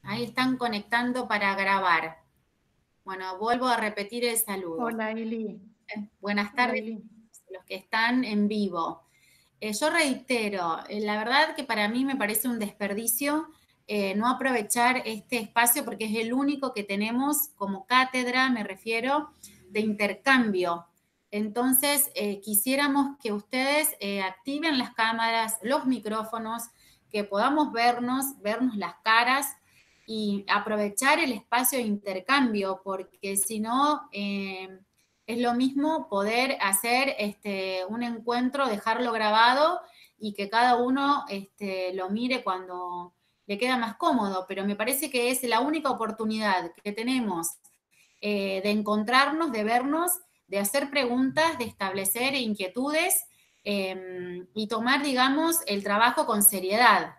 Ahí están conectando para grabar. Bueno, vuelvo a repetir el saludo. Hola, Ili. Buenas Hola, tardes Ili. a los que están en vivo. Yo reitero, la verdad que para mí me parece un desperdicio no aprovechar este espacio porque es el único que tenemos como cátedra, me refiero, de intercambio. Entonces, quisiéramos que ustedes activen las cámaras, los micrófonos, que podamos vernos las caras y aprovechar el espacio de intercambio, porque si no, es lo mismo poder hacer un encuentro, dejarlo grabado y que cada uno lo mire cuando le queda más cómodo, pero me parece que es la única oportunidad que tenemos de encontrarnos, de vernos, de hacer preguntas, de establecer inquietudes y tomar, digamos, el trabajo con seriedad.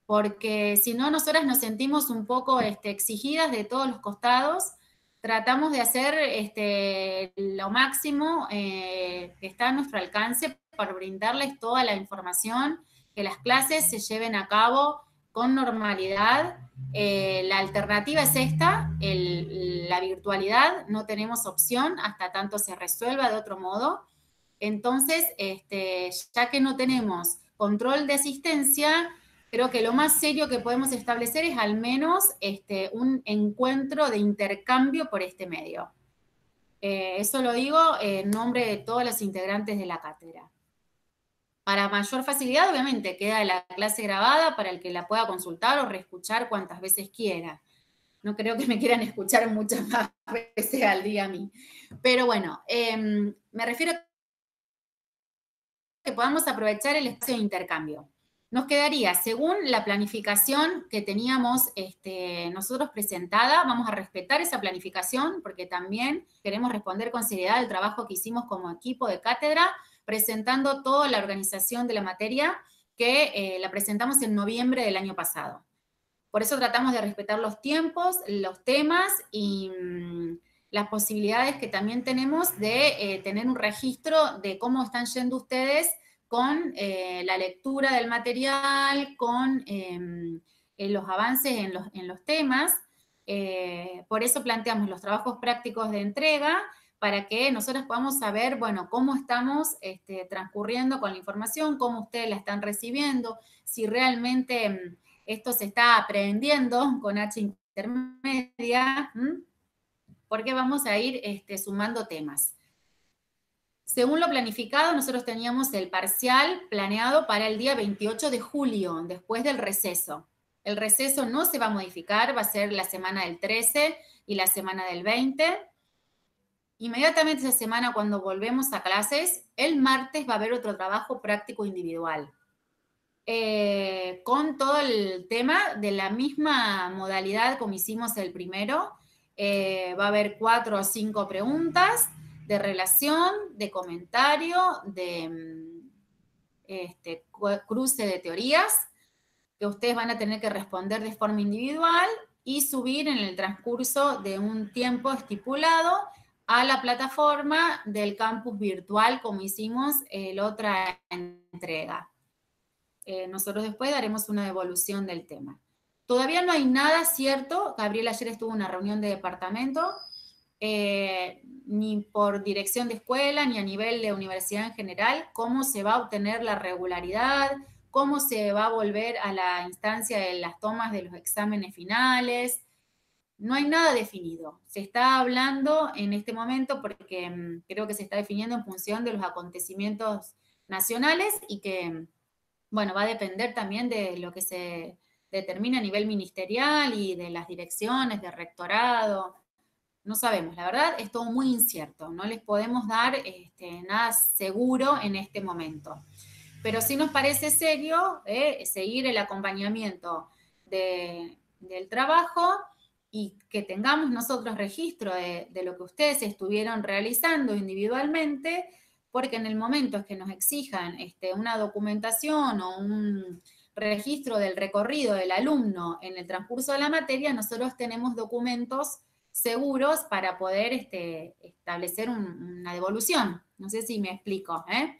Porque si no, nosotras nos sentimos un poco exigidas de todos los costados. Tratamos de hacer lo máximo que está a nuestro alcance para brindarles toda la información, que las clases se lleven a cabo con normalidad. La alternativa es esta, la virtualidad, no tenemos opción hasta tanto se resuelva de otro modo. Entonces, ya que no tenemos control de asistencia, creo que lo más serio que podemos establecer es al menos un encuentro de intercambio por este medio. Eso lo digo en nombre de todos los integrantes de la cátedra. Para mayor facilidad, obviamente, queda la clase grabada para el que la pueda consultar o reescuchar cuantas veces quiera. No creo que me quieran escuchar muchas más veces al día a mí. Pero bueno, me refiero a que podamos aprovechar el espacio de intercambio. Nos quedaría, según la planificación que teníamos nosotros presentada, vamos a respetar esa planificación porque también queremos responder con seriedad al trabajo que hicimos como equipo de cátedra, presentando toda la organización de la materia que la presentamos en noviembre del año pasado. Por eso tratamos de respetar los tiempos, los temas y las posibilidades que también tenemos de tener un registro de cómo están yendo ustedes con la lectura del material, con los avances en los temas. Por eso planteamos los trabajos prácticos de entrega para que nosotros podamos saber, bueno, cómo estamos transcurriendo con la información, cómo ustedes la están recibiendo, si realmente esto se está aprendiendo con H intermedia, porque vamos a ir sumando temas. Según lo planificado, nosotros teníamos el parcial planeado para el día 28 de julio, después del receso. El receso no se va a modificar, va a ser la semana del 13 y la semana del 20. Inmediatamente esa semana, cuando volvemos a clases, el martes va a haber otro trabajo práctico individual. Con todo el tema de la misma modalidad como hicimos el primero. Va a haber 4 o 5 preguntas de relación, de comentario, de cruce de teorías, que ustedes van a tener que responder de forma individual y subir en el transcurso de un tiempo estipulado a la plataforma del campus virtual como hicimos la otra entrega. Nosotros después daremos una devolución del tema. Todavía no hay nada cierto. Gabriel ayer estuvo en una reunión de departamento, ni por dirección de escuela, ni a nivel de universidad en general, cómo se va a obtener la regularidad, cómo se va a volver a la instancia de las tomas de los exámenes finales. No hay nada definido. Se está hablando en este momento porque creo que se está definiendo en función de los acontecimientos nacionales y que bueno, va a depender también de lo que se determina a nivel ministerial y de las direcciones, de rectorado. No sabemos, la verdad es todo muy incierto, no les podemos dar nada seguro en este momento. Pero sí nos parece serio seguir el acompañamiento del trabajo y que tengamos nosotros registro de lo que ustedes estuvieron realizando individualmente, porque en el momento que nos exijan una documentación o un registro del recorrido del alumno en el transcurso de la materia, nosotros tenemos documentos seguros para poder establecer una devolución. No sé si me explico, ¿eh?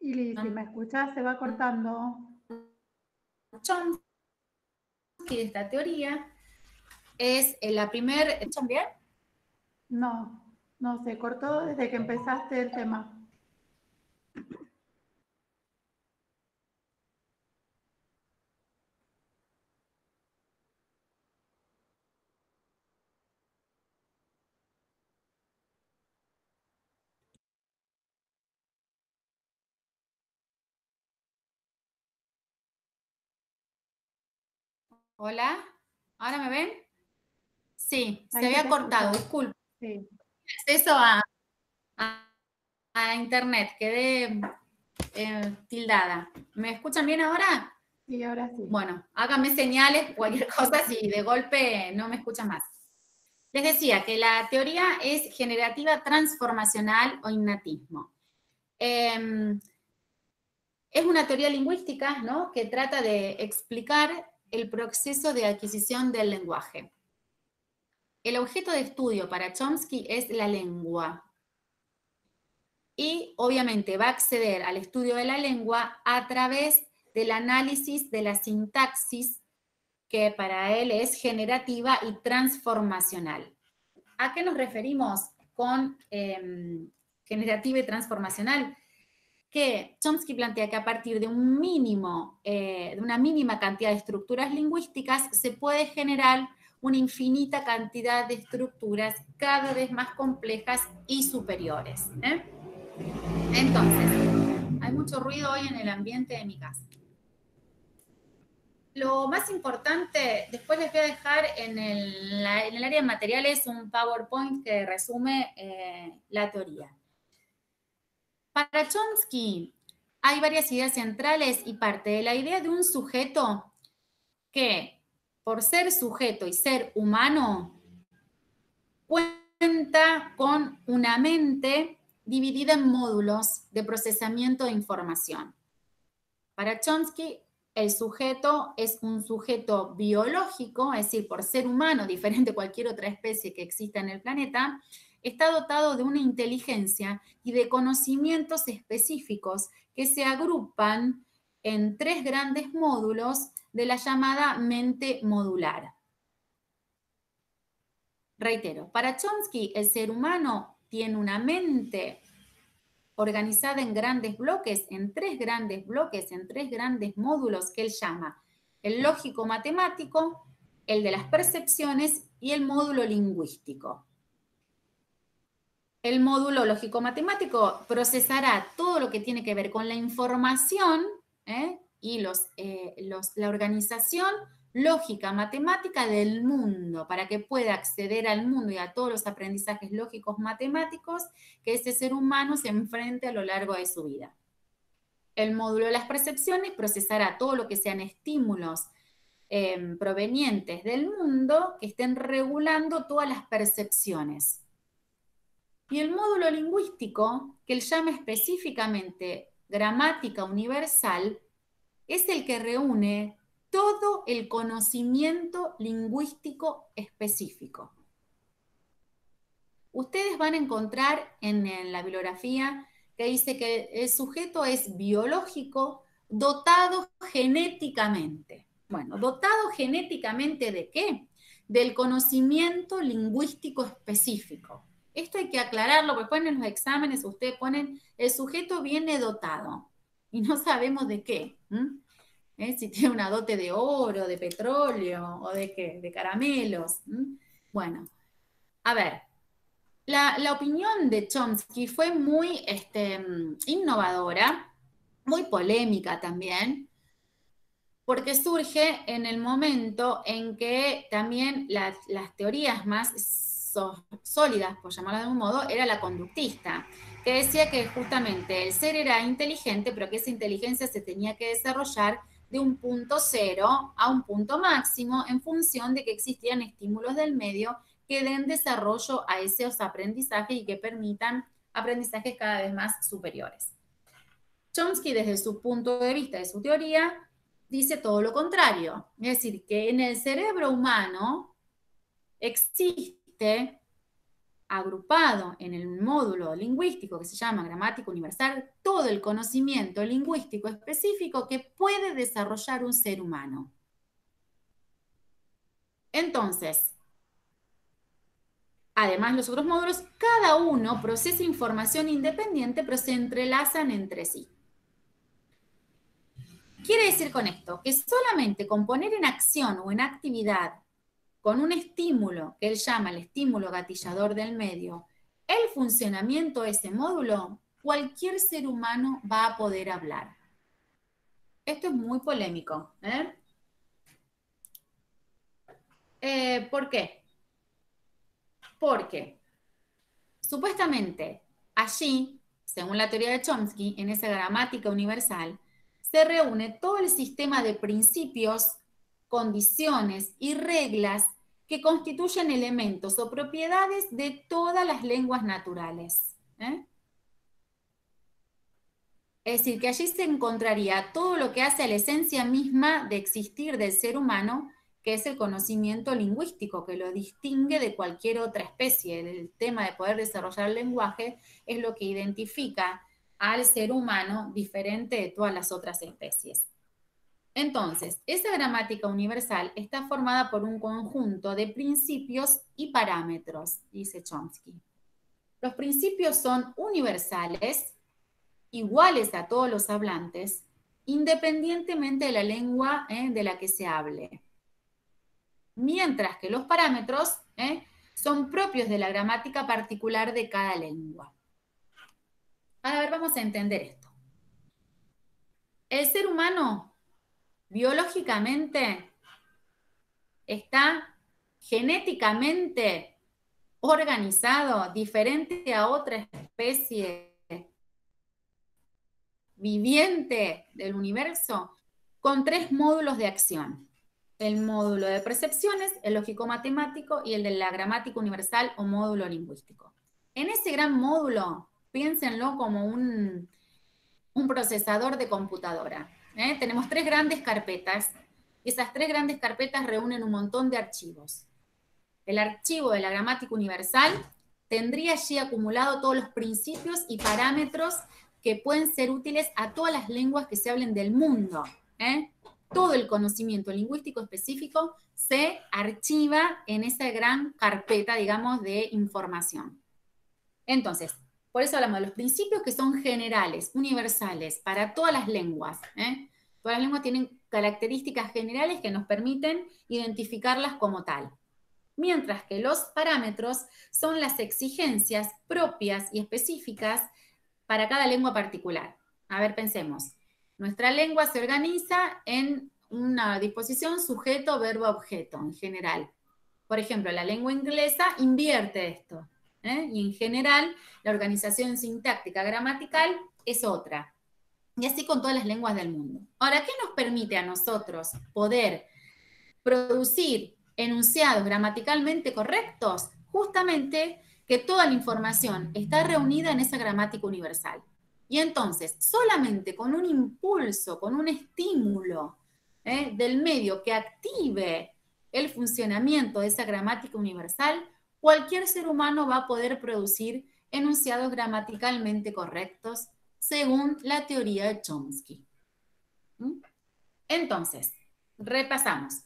Ili, si me escuchás, se va cortando. Chomsky de esta teoría es la primera... ¿Escuchan bien? No, no, se cortó desde que empezaste el tema. Hola, ¿ahora me ven? Sí, se Ahí se había te cortado, escucha. disculpe. Sí, Acceso a, a internet, quedé tildada. ¿Me escuchan bien ahora? sí, ahora sí. Bueno, háganme señales, cualquier cosa, si de golpe no me escuchan más. Les decía que la teoría es generativa transformacional o innatismo. Es una teoría lingüística, ¿no?, que trata de explicar el proceso de adquisición del lenguaje. El objeto de estudio para Chomsky es la lengua. Y obviamente va a acceder al estudio de la lengua a través del análisis de la sintaxis, que para él es generativa y transformacional. ¿A qué nos referimos con generativa y transformacional? Que Chomsky plantea que a partir de un mínimo, de una mínima cantidad de estructuras lingüísticas, se puede generar una infinita cantidad de estructuras cada vez más complejas y superiores. Entonces, hay mucho ruido hoy en el ambiente de mi casa. Lo más importante, después les voy a dejar en el área de materiales un PowerPoint que resume la teoría. Para Chomsky hay varias ideas centrales y parte de la idea de un sujeto que, por ser sujeto y ser humano, cuenta con una mente dividida en módulos de procesamiento de información. Para Chomsky, el sujeto es un sujeto biológico, es decir, por ser humano, diferente a cualquier otra especie que exista en el planeta, está dotado de una inteligencia y de conocimientos específicos que se agrupan en 3 grandes módulos de la llamada mente modular. Reitero, para Chomsky, el ser humano tiene una mente organizada en grandes bloques, en 3 grandes bloques, en 3 grandes módulos que él llama el lógico-matemático, el de las percepciones y el módulo lingüístico. El módulo lógico-matemático procesará todo lo que tiene que ver con la información y la organización lógica, matemática del mundo, para que pueda acceder al mundo y a todos los aprendizajes lógicos matemáticos que ese ser humano se enfrente a lo largo de su vida. El módulo de las percepciones procesará todo lo que sean estímulos provenientes del mundo que estén regulando todas las percepciones. Y el módulo lingüístico, que él llama específicamente gramática universal, es el que reúne todo el conocimiento lingüístico específico. Ustedes van a encontrar en la bibliografía que dice que el sujeto es biológico, dotado genéticamente. Bueno, ¿dotado genéticamente de qué? Del conocimiento lingüístico específico. Esto hay que aclararlo, porque ponen en los exámenes, ustedes ponen, el sujeto viene dotado, y no sabemos de qué. Si tiene una dote de oro, de petróleo, o de qué, de caramelos. Bueno, a ver, la opinión de Chomsky fue muy innovadora, muy polémica también, porque surge en el momento en que también las teorías más sólidas, por llamarlo de algún modo, era la conductista, que decía que justamente el ser era inteligente, pero que esa inteligencia se tenía que desarrollar de un punto cero a un punto máximo en función de que existían estímulos del medio que den desarrollo a esos aprendizajes y que permitan aprendizajes cada vez más superiores. Chomsky, desde su punto de vista, de su teoría, dice todo lo contrario. Es decir, que en el cerebro humano existe agrupado en el módulo lingüístico que se llama gramática universal todo el conocimiento lingüístico específico que puede desarrollar un ser humano. Entonces, además, los otros módulos, cada uno procesa información independiente, pero se entrelazan entre sí. Quiere decir con esto que solamente con poner en acción o en actividad con un estímulo que él llama el estímulo gatillador del medio, el funcionamiento de ese módulo, cualquier ser humano va a poder hablar. Esto es muy polémico. ¿Por qué? Porque supuestamente allí, según la teoría de Chomsky, en esa gramática universal, se reúne todo el sistema de principios, condiciones y reglas que constituyen elementos o propiedades de todas las lenguas naturales. Es decir, que allí se encontraría todo lo que hace a la esencia misma de existir del ser humano, que es el conocimiento lingüístico, que lo distingue de cualquier otra especie. El tema de poder desarrollar el lenguaje es lo que identifica al ser humano diferente de todas las otras especies. Entonces, esa gramática universal está formada por un conjunto de principios y parámetros, dice Chomsky. Los principios son universales, iguales a todos los hablantes, independientemente de la lengua de la que se hable. Mientras que los parámetros son propios de la gramática particular de cada lengua. A ver, vamos a entender esto. El ser humano, biológicamente, está genéticamente organizado diferente a otra especie viviente del universo con 3 módulos de acción. El módulo de percepciones, el lógico-matemático y el de la gramática universal o módulo lingüístico. En ese gran módulo, piénsenlo como un procesador de computadora. Tenemos 3 grandes carpetas. Esas 3 grandes carpetas reúnen un montón de archivos. El archivo de la gramática universal tendría allí acumulado todos los principios y parámetros que pueden ser útiles a todas las lenguas que se hablen del mundo. Todo el conocimiento lingüístico específico se archiva en esa gran carpeta, digamos, de información. Entonces, por eso hablamos de los principios que son generales, universales, para todas las lenguas. Todas las lenguas tienen características generales que nos permiten identificarlas como tal. Mientras que los parámetros son las exigencias propias y específicas para cada lengua particular. A ver, pensemos. Nuestra lengua se organiza en una disposición sujeto, verbo, objeto, en general. Por ejemplo, la lengua inglesa invierte esto. Y en general, la organización sintáctica gramatical es otra. Y así con todas las lenguas del mundo. Ahora, ¿qué nos permite a nosotros poder producir enunciados gramaticalmente correctos? Justamente que toda la información está reunida en esa gramática universal. Y entonces, solamente con un impulso, con un estímulo del medio que active el funcionamiento de esa gramática universal, cualquier ser humano va a poder producir enunciados gramaticalmente correctos según la teoría de Chomsky. Entonces, repasamos.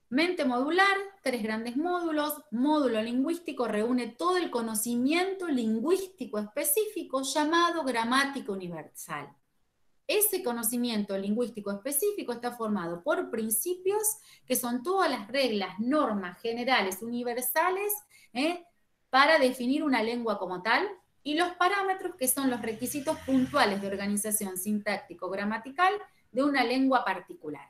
Mente modular, 3 grandes módulos. Módulo lingüístico reúne todo el conocimiento lingüístico específico llamado gramática universal. Ese conocimiento lingüístico específico está formado por principios que son todas las reglas, normas generales, universales, para definir una lengua como tal, y los parámetros que son los requisitos puntuales de organización sintáctico-gramatical de una lengua particular.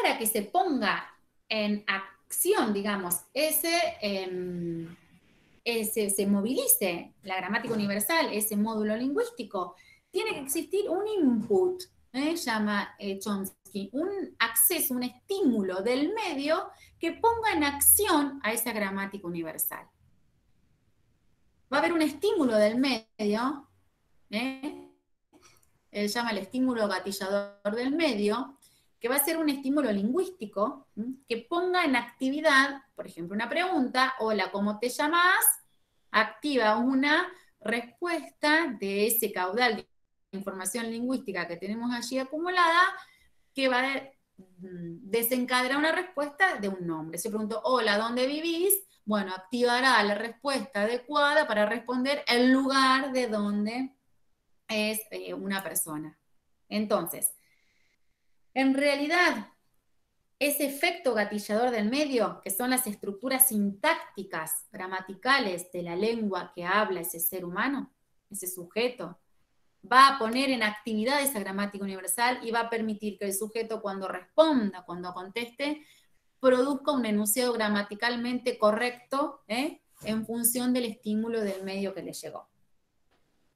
Para que se ponga en acción, digamos, se movilice la gramática universal, ese módulo lingüístico, tiene que existir un input, llama Chomsky, un acceso, un estímulo del medio que ponga en acción a esa gramática universal. Va a haber un estímulo del medio, él llama el estímulo gatillador del medio, que va a ser un estímulo lingüístico que ponga en actividad, por ejemplo, una pregunta, hola, ¿cómo te llamas? Activa una respuesta de ese caudal de información lingüística que tenemos allí acumulada, que va a desencadenar una respuesta de un nombre. Se preguntó, hola, ¿dónde vivís? Bueno, activará la respuesta adecuada para responder el lugar de donde es una persona. Entonces, en realidad, ese efecto gatillador del medio, que son las estructuras sintácticas, gramaticales de la lengua que habla ese ser humano, ese sujeto, va a poner en actividad esa gramática universal y va a permitir que el sujeto cuando responda, cuando conteste, produzca un enunciado gramaticalmente correcto en función del estímulo del medio que le llegó.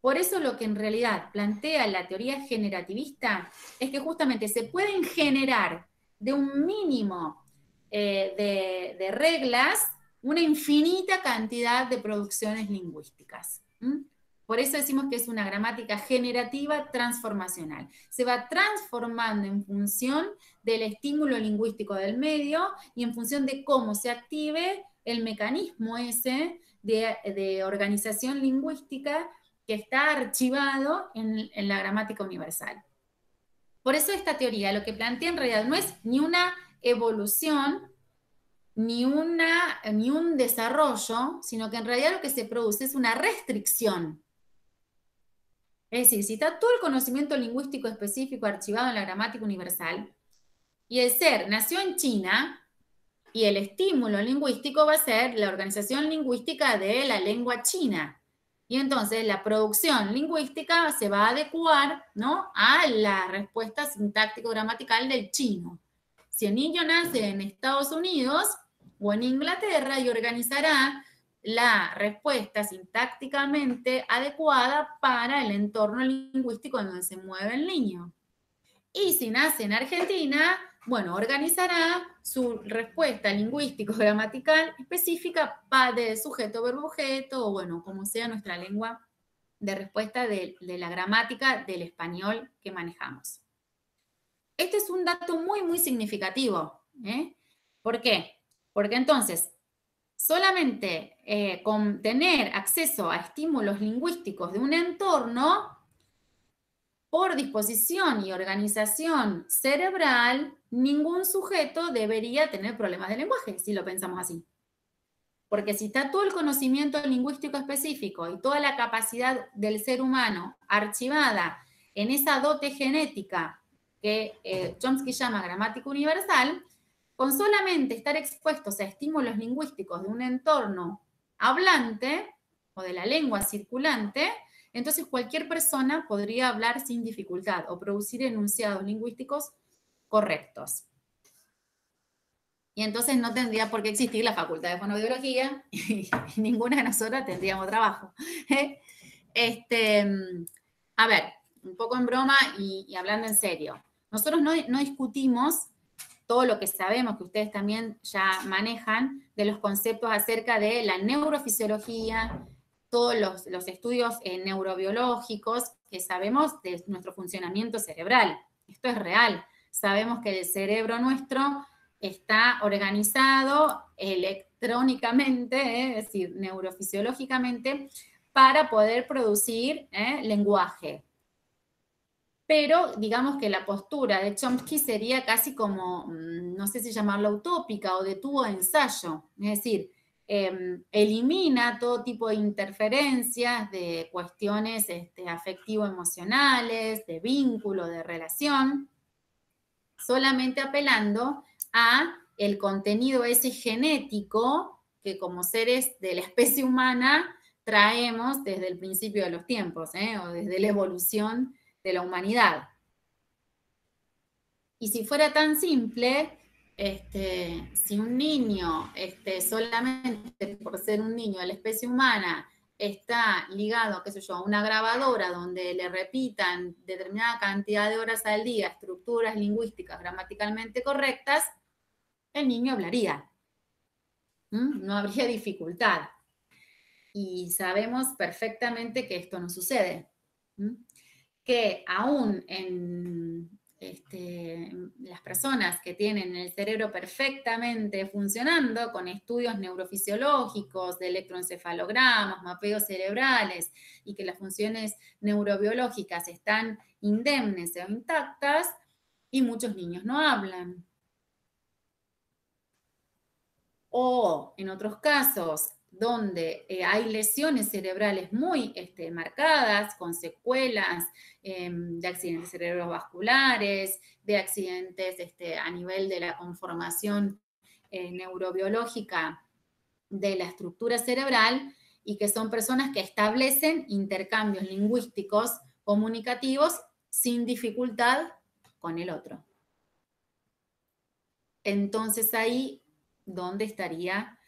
Por eso lo que en realidad plantea la teoría generativista es que justamente se pueden generar de un mínimo de reglas una infinita cantidad de producciones lingüísticas. Por eso decimos que es una gramática generativa transformacional. Se va transformando en función del estímulo lingüístico del medio y en función de cómo se active el mecanismo ese de organización lingüística que está archivado en la gramática universal. Por eso esta teoría lo que plantea en realidad no es ni una evolución, ni un desarrollo, sino que en realidad lo que se produce es una restricción. Es decir, si está todo el conocimiento lingüístico específico archivado en la gramática universal, y el ser nació en China, y el estímulo lingüístico va a ser la organización lingüística de la lengua china. Y entonces la producción lingüística se va a adecuar, ¿no?, a la respuesta sintáctico-gramatical del chino. Si el niño nace en Estados Unidos o en Inglaterra y organizará la respuesta sintácticamente adecuada para el entorno lingüístico en donde se mueve el niño. Y si nace en Argentina, bueno, organizará su respuesta lingüístico-gramatical específica de sujeto, verbo, objeto, o bueno, como sea nuestra lengua de respuesta de la gramática del español que manejamos. Este es un dato muy, muy significativo. ¿Por qué? Porque entonces, solamente con tener acceso a estímulos lingüísticos de un entorno, por disposición y organización cerebral, ningún sujeto debería tener problemas de lenguaje, si lo pensamos así. Porque si está todo el conocimiento lingüístico específico y toda la capacidad del ser humano archivada en esa dote genética que Chomsky llama gramática universal, con solamente estar expuestos a estímulos lingüísticos de un entorno hablante o de la lengua circulante, entonces cualquier persona podría hablar sin dificultad o producir enunciados lingüísticos correctos. Y entonces no tendría por qué existir la facultad de fonoaudiología y ninguna de nosotras tendríamos trabajo. A ver, un poco en broma y hablando en serio. Nosotros no discutimos todo lo que sabemos, que ustedes también ya manejan, de los conceptos acerca de la neurofisiología, todos los estudios neurobiológicos que sabemos de nuestro funcionamiento cerebral. Esto es real. Sabemos que el cerebro nuestro está organizado electrónicamente, es decir, neurofisiológicamente, para poder producir lenguaje. Pero digamos que la postura de Chomsky sería casi como, no sé si llamarla utópica o de tubo de ensayo. Es decir, elimina todo tipo de interferencias de cuestiones afectivo-emocionales, de vínculo, de relación, solamente apelando a el contenido ese genético que como seres de la especie humana traemos desde el principio de los tiempos, o desde la evolución de la humanidad. Y si fuera tan simple, si un niño, solamente por ser un niño de la especie humana, está ligado, qué sé yo, a una grabadora donde le repitan determinada cantidad de horas al día estructuras lingüísticas gramaticalmente correctas, el niño hablaría. No habría dificultad. Y sabemos perfectamente que esto no sucede. Que aún las personas que tienen el cerebro perfectamente funcionando, con estudios neurofisiológicos, de electroencefalogramas, mapeos cerebrales, y que las funciones neurobiológicas están indemnes o intactas, y muchos niños no hablan. O en otros casos, donde hay lesiones cerebrales muy marcadas, con secuelas de accidentes cerebrovasculares, de accidentes a nivel de la conformación neurobiológica de la estructura cerebral, y que son personas que establecen intercambios lingüísticos comunicativos sin dificultad con el otro. Entonces ahí, ¿dónde estaría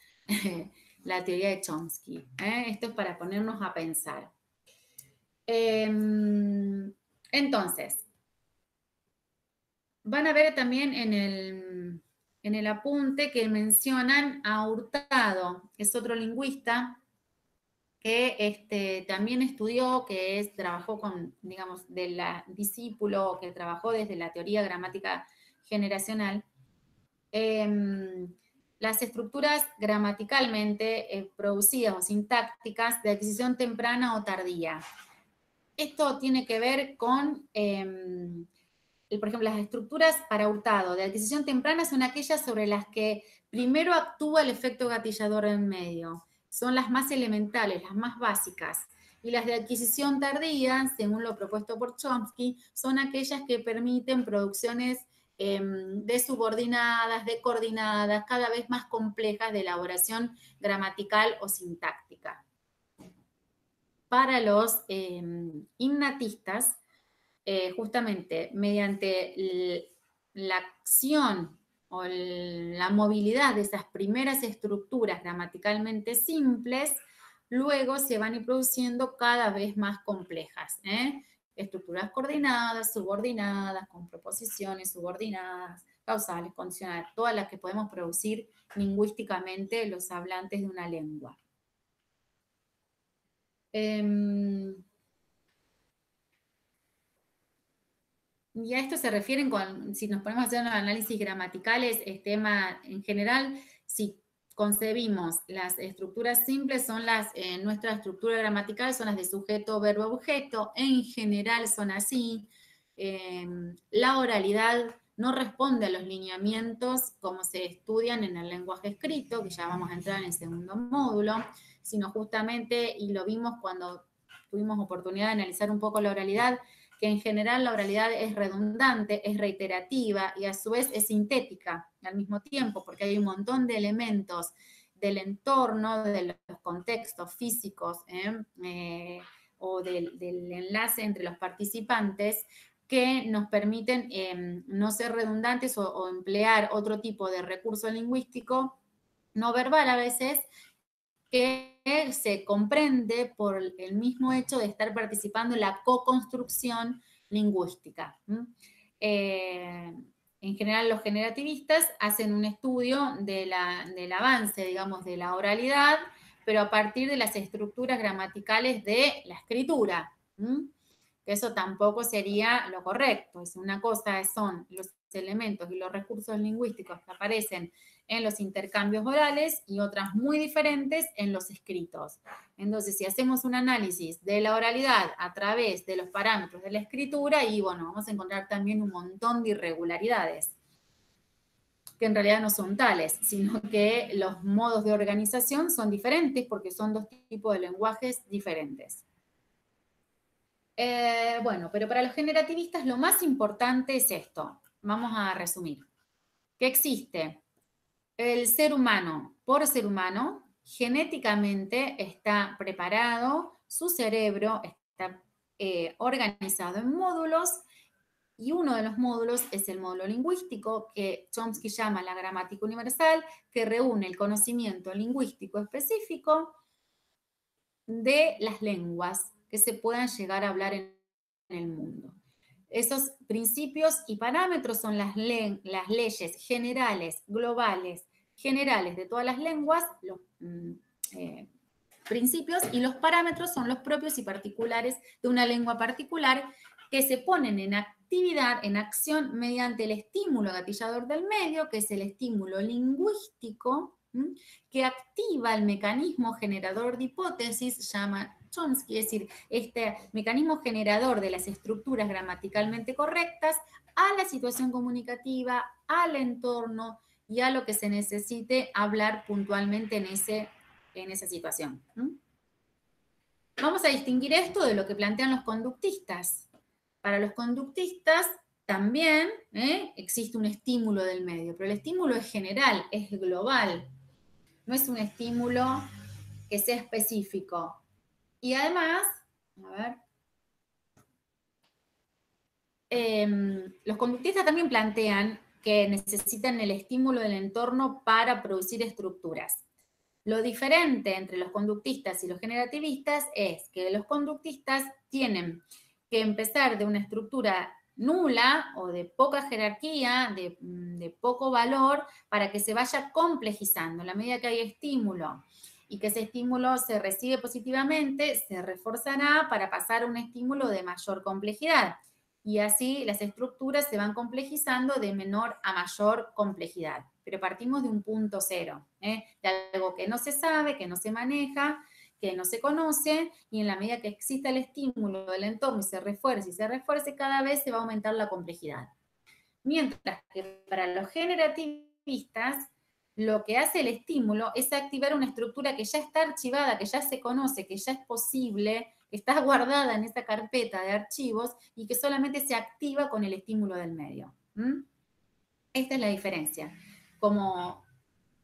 la teoría de Chomsky? Esto es para ponernos a pensar. Entonces, van a ver también en el apunte que mencionan a Hurtado, que es otro lingüista que también estudió, trabajó con, digamos, discípulo, que trabajó desde la teoría gramática generacional. Las estructuras gramaticalmente producidas o sintácticas de adquisición temprana o tardía. Esto tiene que ver con, por ejemplo, las estructuras para Hurtado de adquisición temprana son aquellas sobre las que primero actúa el efecto gatillador en medio. Son las más elementales, las más básicas. Y las de adquisición tardía, según lo propuesto por Chomsky, son aquellas que permiten producciones de subordinadas, de coordinadas, cada vez más complejas de elaboración gramatical o sintáctica. Para los innatistas, justamente mediante la acción o la movilidad de esas primeras estructuras gramaticalmente simples, luego se van a ir produciendo cada vez más complejas. Estructuras coordinadas, subordinadas, con proposiciones subordinadas, causales, condicionales, todas las que podemos producir lingüísticamente los hablantes de una lengua. Y a esto se refieren si nos ponemos a hacer análisis gramaticales, en general, si concebimos las estructuras simples, son nuestra estructura gramatical son las de sujeto, verbo, objeto, en general son así. La oralidad no responde a los lineamientos como se estudian en el lenguaje escrito, que ya vamos a entrar en el segundo módulo, sino justamente, y lo vimos cuando tuvimos oportunidad de analizar un poco la oralidad, que en general la oralidad es redundante, es reiterativa y a su vez es sintética al mismo tiempo, porque hay un montón de elementos del entorno, de los contextos físicos o del enlace entre los participantes que nos permiten no ser redundantes o emplear otro tipo de recurso lingüístico no verbal a veces, que se comprende por el mismo hecho de estar participando en la co-construcción lingüística. En general, los generativistas hacen un estudio del avance, digamos, de la oralidad, pero a partir de las estructuras gramaticales de la escritura. Eso tampoco sería lo correcto. Una cosa son los elementos y los recursos lingüísticos que aparecen en los intercambios orales y otras muy diferentes en los escritos. Entonces, si hacemos un análisis de la oralidad a través de los parámetros de la escritura, y bueno, vamos a encontrar también un montón de irregularidades, que en realidad no son tales, sino que los modos de organización son diferentes porque son dos tipos de lenguajes diferentes. Bueno, pero para los generativistas lo más importante es esto. Vamos a resumir. Que existe el ser humano, por ser humano, genéticamente está preparado, su cerebro está organizado en módulos, y uno de los módulos es el módulo lingüístico, que Chomsky llama la gramática universal, que reúne el conocimiento lingüístico específico de las lenguas que se puedan llegar a hablar en el mundo. Esos principios y parámetros son las leyes generales, globales, generales de todas las lenguas, los principios, y los parámetros son los propios y particulares de una lengua particular, que se ponen en actividad, en acción, mediante el estímulo gatillador del medio, que es el estímulo lingüístico, que activa el mecanismo generador de hipótesis, llama Chomsky, es decir, este mecanismo generador de las estructuras gramaticalmente correctas a la situación comunicativa, al entorno y a lo que se necesite hablar puntualmente en esa situación. Vamos a distinguir esto de lo que plantean los conductistas. Para los conductistas también existe un estímulo del medio, pero el estímulo es general, es global, no es un estímulo que sea específico. Y además, a ver, los conductistas también plantean que necesitan el estímulo del entorno para producir estructuras. Lo diferente entre los conductistas y los generativistas es que los conductistas tienen que empezar de una estructura nula o de poca jerarquía, de poco valor, para que se vaya complejizando. En la medida que hay estímulo y que ese estímulo se recibe positivamente, se reforzará para pasar a un estímulo de mayor complejidad. Y así las estructuras se van complejizando de menor a mayor complejidad. Pero partimos de un punto cero, de algo que no se sabe, que no se maneja, que no se conoce, y en la medida que exista el estímulo del entorno y se refuerce, cada vez se va a aumentar la complejidad. Mientras que para los generativistas, lo que hace el estímulo es activar una estructura que ya está archivada, que ya se conoce, que ya es posible, que está guardada en esa carpeta de archivos y que solamente se activa con el estímulo del medio. Esta es la diferencia. Como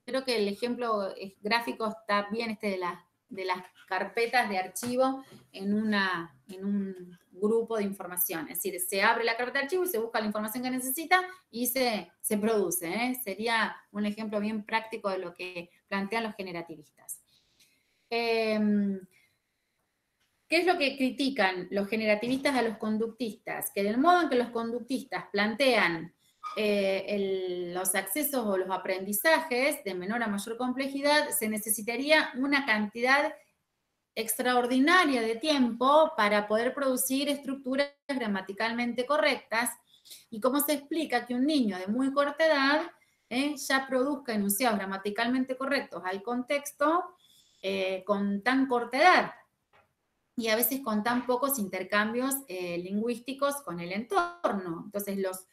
creo que el ejemplo gráfico está bien, de las carpetas de archivo en un grupo de información. Es decir, se abre la carpeta de archivo y se busca la información que necesita y se produce. Sería un ejemplo bien práctico de lo que plantean los generativistas. ¿Qué es lo que critican los generativistas a los conductistas? Que del modo en que los conductistas plantean los accesos o los aprendizajes de menor a mayor complejidad, se necesitaría una cantidad extraordinaria de tiempo para poder producir estructuras gramaticalmente correctas. ¿Y cómo se explica que un niño de muy corta edad ya produzca enunciados gramaticalmente correctos al contexto con tan corta edad? Y a veces con tan pocos intercambios lingüísticos con el entorno. Entonces, los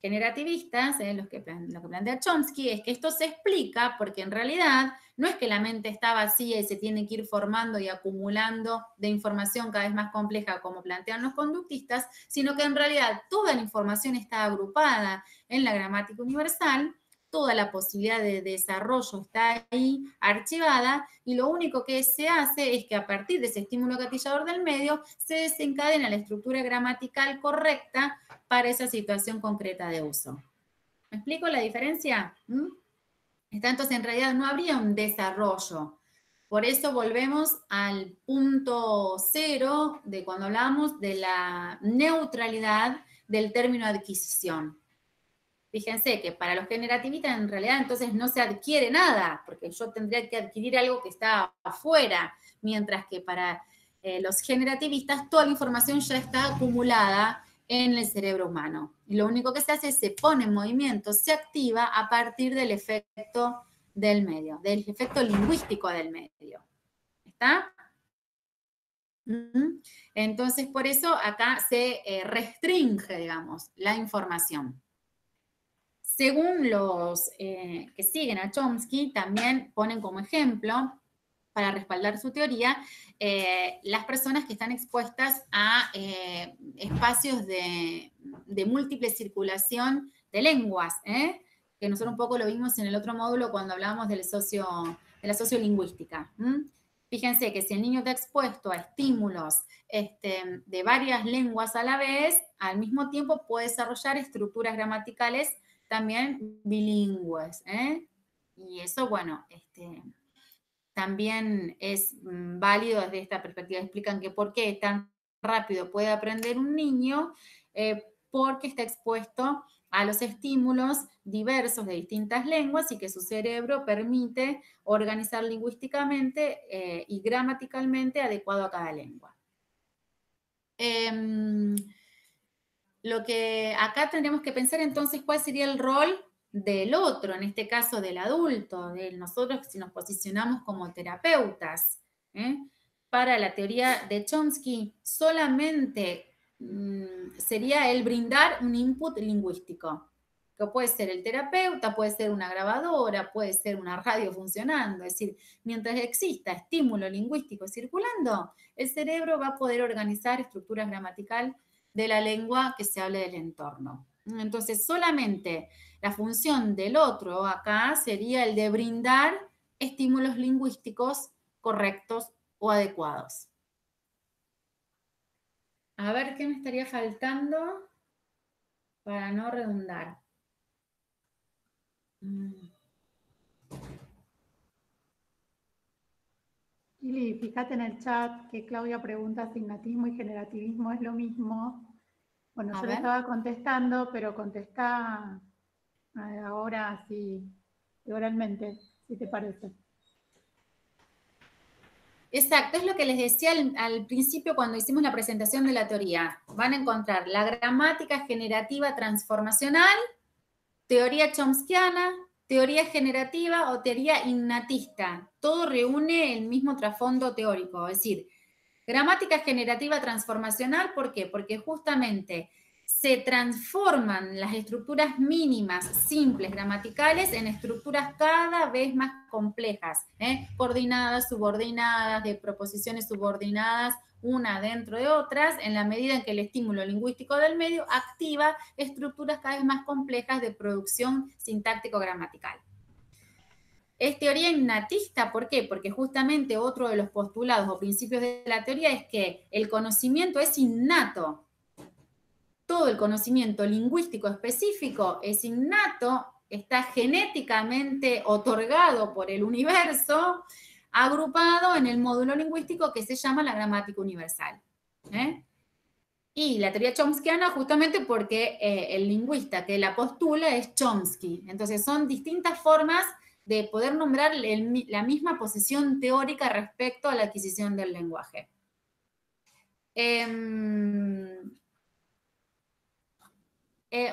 generativistas, lo que plantea Chomsky, es que esto se explica porque en realidad no es que la mente está vacía y se tiene que ir formando y acumulando de información cada vez más compleja como plantean los conductistas, sino que en realidad toda la información está agrupada en la gramática universal, toda la posibilidad de desarrollo está ahí archivada y lo único que se hace es que a partir de ese estímulo gatillador del medio se desencadena la estructura gramatical correcta para esa situación concreta de uso. ¿Me explico la diferencia? Entonces, en realidad no habría un desarrollo. Por eso volvemos al punto cero de cuando hablamos de la neutralidad del término adquisición. Fíjense que para los generativistas en realidad entonces no se adquiere nada, porque yo tendría que adquirir algo que está afuera, mientras que para los generativistas toda la información ya está acumulada en el cerebro humano. Y lo único que se hace es se pone en movimiento, se activa a partir del efecto del medio, del efecto lingüístico del medio. ¿Está? Entonces, por eso acá se restringe, digamos, la información. Según los que siguen a Chomsky, también ponen como ejemplo, para respaldar su teoría, las personas que están expuestas a espacios de múltiple circulación de lenguas, que nosotros un poco lo vimos en el otro módulo cuando hablábamos de la sociolingüística. Fíjense que si el niño está expuesto a estímulos de varias lenguas a la vez, al mismo tiempo puede desarrollar estructuras gramaticales también bilingües, y eso, bueno, también es válido desde esta perspectiva. Explican que por qué tan rápido puede aprender un niño, porque está expuesto a los estímulos diversos de distintas lenguas y que su cerebro permite organizar lingüísticamente y gramaticalmente adecuado a cada lengua. lo que acá tendríamos que pensar entonces cuál sería el rol del otro, en este caso del adulto, de nosotros si nos posicionamos como terapeutas. ¿Eh? Para la teoría de Chomsky, solamente sería el brindar un input lingüístico, que puede ser el terapeuta, puede ser una grabadora, puede ser una radio funcionando, es decir, mientras exista estímulo lingüístico circulando, el cerebro va a poder organizar estructuras gramaticales de la lengua que se hable del entorno. Entonces, solamente la función del otro acá sería el de brindar estímulos lingüísticos correctos o adecuados. A ver qué me estaría faltando para no redundar. Lili, fíjate en el chat que Claudia pregunta si ignatismo y generativismo es lo mismo. Bueno, yo le estaba contestando, pero contesta ahora así, oralmente, si te parece. Exacto, es lo que les decía al principio cuando hicimos la presentación de la teoría. Van a encontrar la gramática generativa transformacional, teoría chomskiana, teoría generativa o teoría innatista. Todo reúne el mismo trasfondo teórico, es decir, gramática generativa transformacional, ¿por qué? Porque justamente se transforman las estructuras mínimas, simples, gramaticales, en estructuras cada vez más complejas, coordinadas, subordinadas, de proposiciones subordinadas, una dentro de otras, en la medida en que el estímulo lingüístico del medio activa estructuras cada vez más complejas de producción sintáctico-gramatical. Es teoría innatista, ¿por qué? Porque justamente otro de los postulados o principios de la teoría es que el conocimiento es innato. Todo el conocimiento lingüístico específico es innato, está genéticamente otorgado por el universo, agrupado en el módulo lingüístico que se llama la gramática universal. Y la teoría chomskiana justamente porque el lingüista que la postula es Chomsky. Entonces son distintas formas de poder nombrar la misma posición teórica respecto a la adquisición del lenguaje.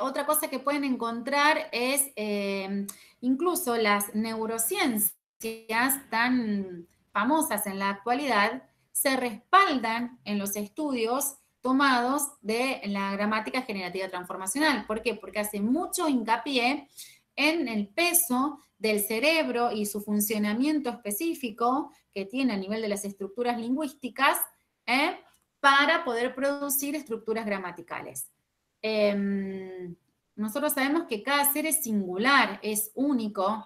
Otra cosa que pueden encontrar es incluso las neurociencias tan famosas en la actualidad se respaldan en los estudios tomados de la gramática generativa transformacional. ¿Por qué? Porque hace mucho hincapié en el peso del cerebro y su funcionamiento específico que tiene a nivel de las estructuras lingüísticas para poder producir estructuras gramaticales. Nosotros sabemos que cada ser es singular, es único,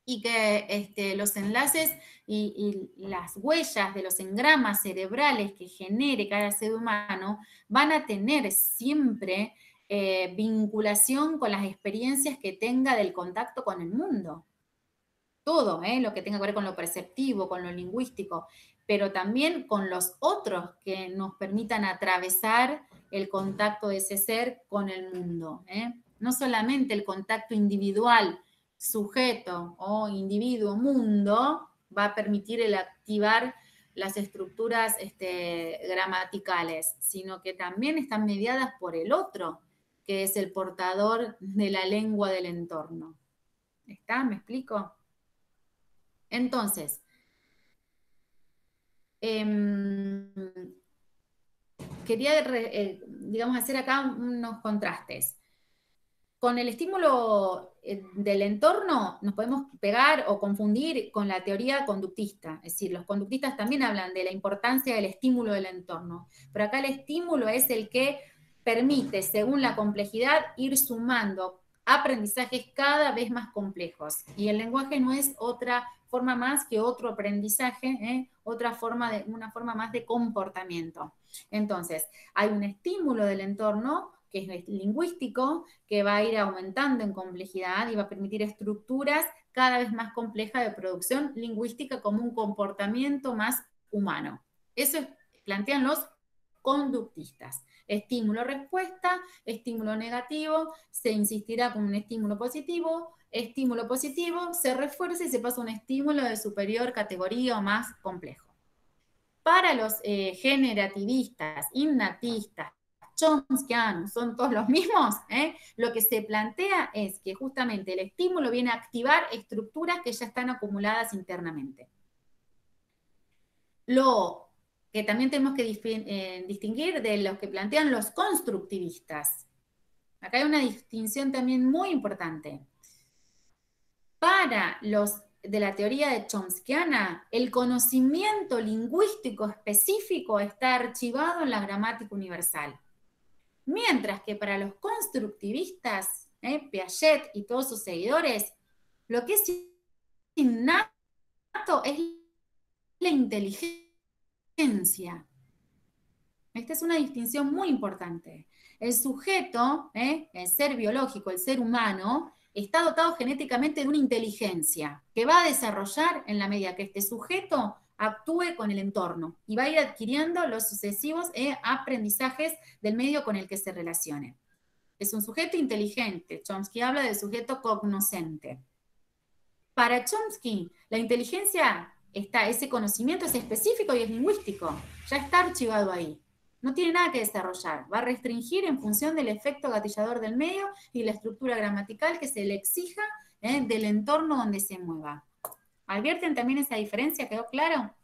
y que los enlaces y las huellas de los engramas cerebrales que genere cada ser humano van a tener siempre vinculación con las experiencias que tenga del contacto con el mundo. Todo, lo que tenga que ver con lo perceptivo, con lo lingüístico, pero también con los otros que nos permitan atravesar el contacto de ese ser con el mundo. No solamente el contacto individual, sujeto o individuo-mundo, va a permitir el activar las estructuras gramaticales, sino que también están mediadas por el otro, que es el portador de la lengua del entorno. ¿Está? ¿Me explico? Entonces, quería, digamos, hacer acá unos contrastes. Con el estímulo del entorno nos podemos pegar o confundir con la teoría conductista. Es decir, los conductistas también hablan de la importancia del estímulo del entorno. Pero acá el estímulo es el que permite, según la complejidad, ir sumando aprendizajes cada vez más complejos. Y el lenguaje no es otra forma más que otro aprendizaje, una forma más de comportamiento. Entonces, hay un estímulo del entorno que es lingüístico, que va a ir aumentando en complejidad y va a permitir estructuras cada vez más complejas de producción lingüística como un comportamiento más humano. Eso plantean los conductistas. Estímulo-respuesta, estímulo negativo, se insistirá con un estímulo positivo, se refuerza y se pasa a un estímulo de superior categoría o más complejo. Para los generativistas, innatistas, chomskianos son todos los mismos, lo que se plantea es que justamente el estímulo viene a activar estructuras que ya están acumuladas internamente. Lo que también tenemos que distinguir de los que plantean los constructivistas. Acá hay una distinción también muy importante. Para los de la teoría de chomskiana, el conocimiento lingüístico específico está archivado en la gramática universal. Mientras que para los constructivistas, Piaget y todos sus seguidores, lo que es innato es la inteligencia. Esta es una distinción muy importante. El sujeto, el ser biológico, el ser humano, está dotado genéticamente de una inteligencia que va a desarrollar en la medida que este sujeto actúe con el entorno y va a ir adquiriendo los sucesivos aprendizajes del medio con el que se relacione. Es un sujeto inteligente. Chomsky habla del sujeto cognoscente. Para Chomsky, la inteligencia ese conocimiento es específico y es lingüístico. Ya está archivado ahí. No tiene nada que desarrollar. Va a restringir en función del efecto gatillador del medio y la estructura gramatical que se le exija del entorno donde se mueva. ¿Advierten también esa diferencia? ¿Quedó claro?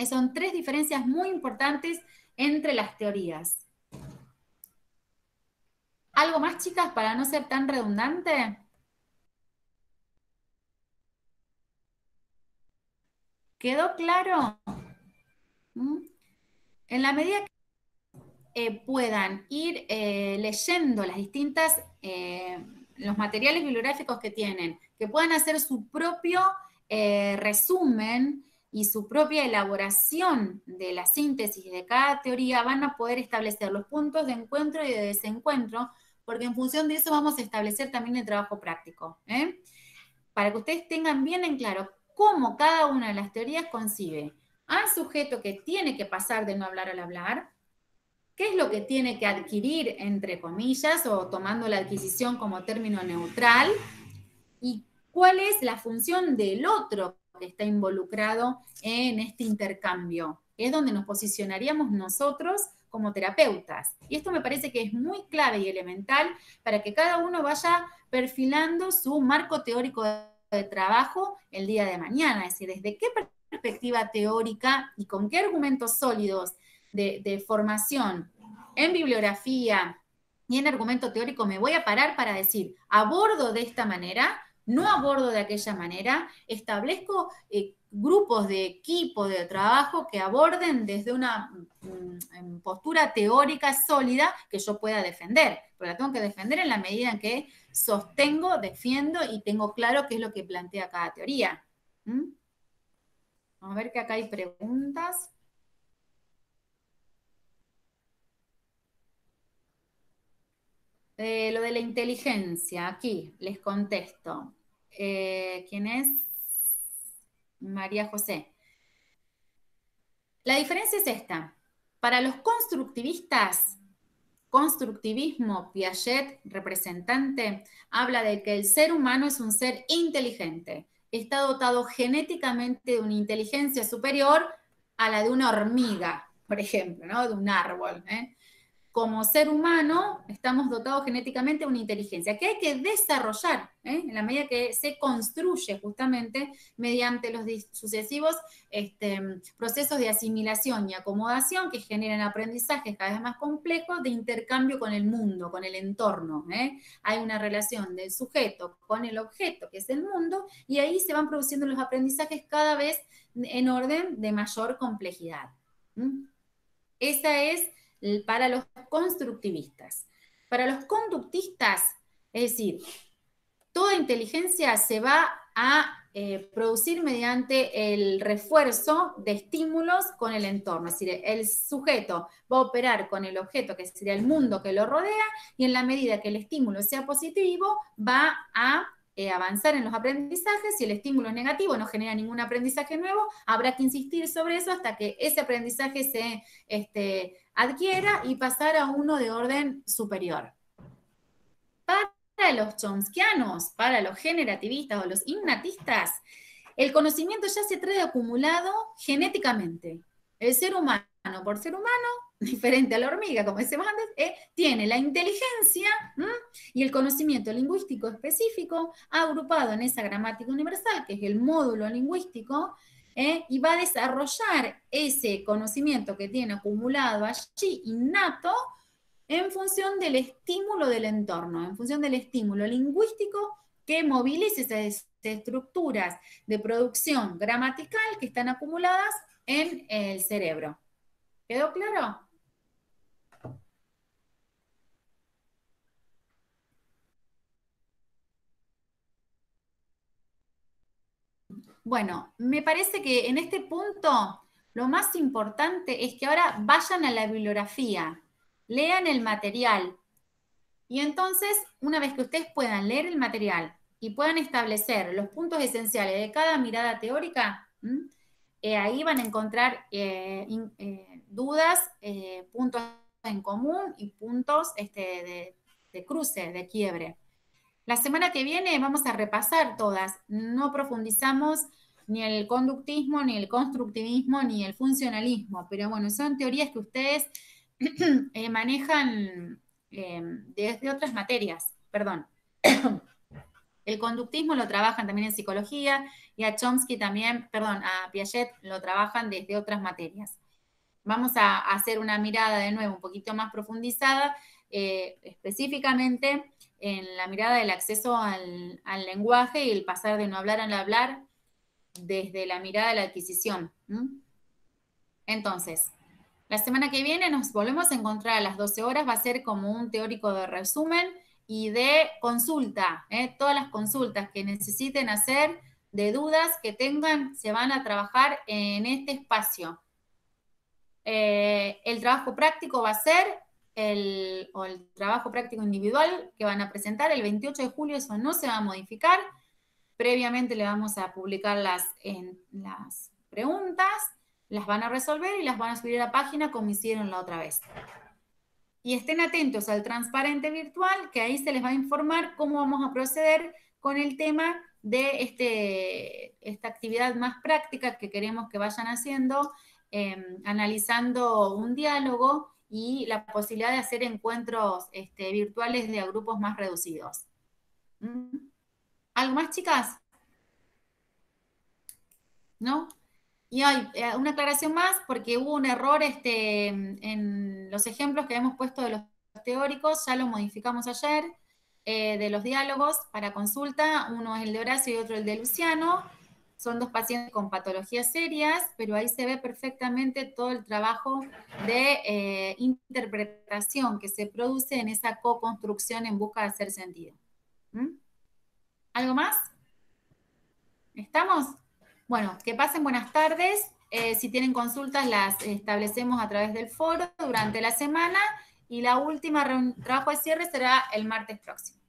Son tres diferencias muy importantes entre las teorías. ¿Algo más, chicas, para no ser tan redundante? ¿Quedó claro? En la medida que puedan ir leyendo las distintas, los materiales bibliográficos que tienen, que puedan hacer su propio resumen y su propia elaboración de la síntesis de cada teoría, van a poder establecer los puntos de encuentro y de desencuentro, porque en función de eso vamos a establecer también el trabajo práctico, para que ustedes tengan bien en claro cómo cada una de las teorías concibe al sujeto que tiene que pasar de no hablar al hablar, qué es lo que tiene que adquirir, entre comillas, o tomando la adquisición como término neutral, y cuál es la función del otro que está involucrado en este intercambio. Es donde nos posicionaríamos nosotros como terapeutas. Y esto me parece que es muy clave y elemental para que cada uno vaya perfilando su marco teórico de trabajo el día de mañana. Es decir, desde qué perspectiva teórica y con qué argumentos sólidos de formación en bibliografía y en argumento teórico me voy a parar para decir, abordo de esta manera, no abordo de aquella manera, establezco grupos de equipo de trabajo que aborden desde una postura teórica sólida que yo pueda defender, pero la tengo que defender en la medida en que sostengo, defiendo y tengo claro qué es lo que plantea cada teoría. Vamos a ver que acá hay preguntas. Lo de la inteligencia, aquí les contesto. ¿Quién es? María José. La diferencia es esta. Para los constructivistas, constructivismo, Piaget, representante, habla de que el ser humano es un ser inteligente. Está dotado genéticamente de una inteligencia superior a la de una hormiga, por ejemplo, ¿no? De un árbol. Como ser humano estamos dotados genéticamente de una inteligencia que hay que desarrollar en la medida que se construye justamente mediante los sucesivos procesos de asimilación y acomodación que generan aprendizajes cada vez más complejos de intercambio con el mundo, con el entorno. Hay una relación del sujeto con el objeto, que es el mundo, y ahí se van produciendo los aprendizajes cada vez en orden de mayor complejidad. Esa es para los constructivistas. Para los conductistas, es decir, toda inteligencia se va a producir mediante el refuerzo de estímulos con el entorno. Es decir, el sujeto va a operar con el objeto, que sería el mundo que lo rodea, y en la medida que el estímulo sea positivo, va a avanzar en los aprendizajes. Si el estímulo es negativo, no genera ningún aprendizaje nuevo, habrá que insistir sobre eso hasta que ese aprendizaje se adquiera y pasar a uno de orden superior. Para los chomskianos, para los generativistas o los innatistas, el conocimiento ya se trae acumulado genéticamente. El ser humano, por ser humano, diferente a la hormiga, como decíamos antes, tiene la inteligencia y el conocimiento lingüístico específico agrupado en esa gramática universal, que es el módulo lingüístico, y va a desarrollar ese conocimiento que tiene acumulado allí, innato, en función del estímulo del entorno, en función del estímulo lingüístico que movilice esas estructuras de producción gramatical que están acumuladas en el cerebro. ¿Quedó claro? Bueno, me parece que en este punto lo más importante es que ahora vayan a la bibliografía, lean el material y entonces, una vez que ustedes puedan leer el material y puedan establecer los puntos esenciales de cada mirada teórica, ahí van a encontrar dudas, puntos en común y puntos de cruce, de quiebre. La semana que viene vamos a repasar todas. No profundizamos ni el conductismo, ni el constructivismo, ni el funcionalismo, pero bueno, son teorías que ustedes manejan desde otras materias, perdón. El conductismo lo trabajan también en psicología y a Chomsky también, perdón, a Piaget lo trabajan desde otras materias. Vamos a hacer una mirada de nuevo un poquito más profundizada, específicamente en la mirada del acceso al lenguaje y el pasar de no hablar al hablar desde la mirada de la adquisición. Entonces, la semana que viene nos volvemos a encontrar a las 12 horas, va a ser como un teórico de resumen y de consulta, todas las consultas que necesiten hacer, de dudas que tengan, se van a trabajar en este espacio. El trabajo práctico va a ser el trabajo práctico individual que van a presentar el 28 de julio, eso no se va a modificar. Previamente le vamos a publicar las preguntas, las van a resolver y las van a subir a la página como hicieron la otra vez. Y estén atentos al transparente virtual, que ahí se les va a informar cómo vamos a proceder con el tema de esta actividad más práctica que queremos que vayan haciendo, analizando un diálogo y la posibilidad de hacer encuentros virtuales de grupos más reducidos. ¿Algo más, chicas? ¿No? Y hay una aclaración más, porque hubo un error en los ejemplos que hemos puesto de los teóricos, ya lo modificamos ayer, de los diálogos para consulta, uno es el de Horacio y otro el de Luciano, son dos pacientes con patologías serias, pero ahí se ve perfectamente todo el trabajo de interpretación que se produce en esa co-construcción en busca de hacer sentido. ¿Algo más? ¿Estamos? Bueno, que pasen buenas tardes. Si tienen consultas, las establecemos a través del foro durante la semana y la última trabajo de cierre será el martes próximo.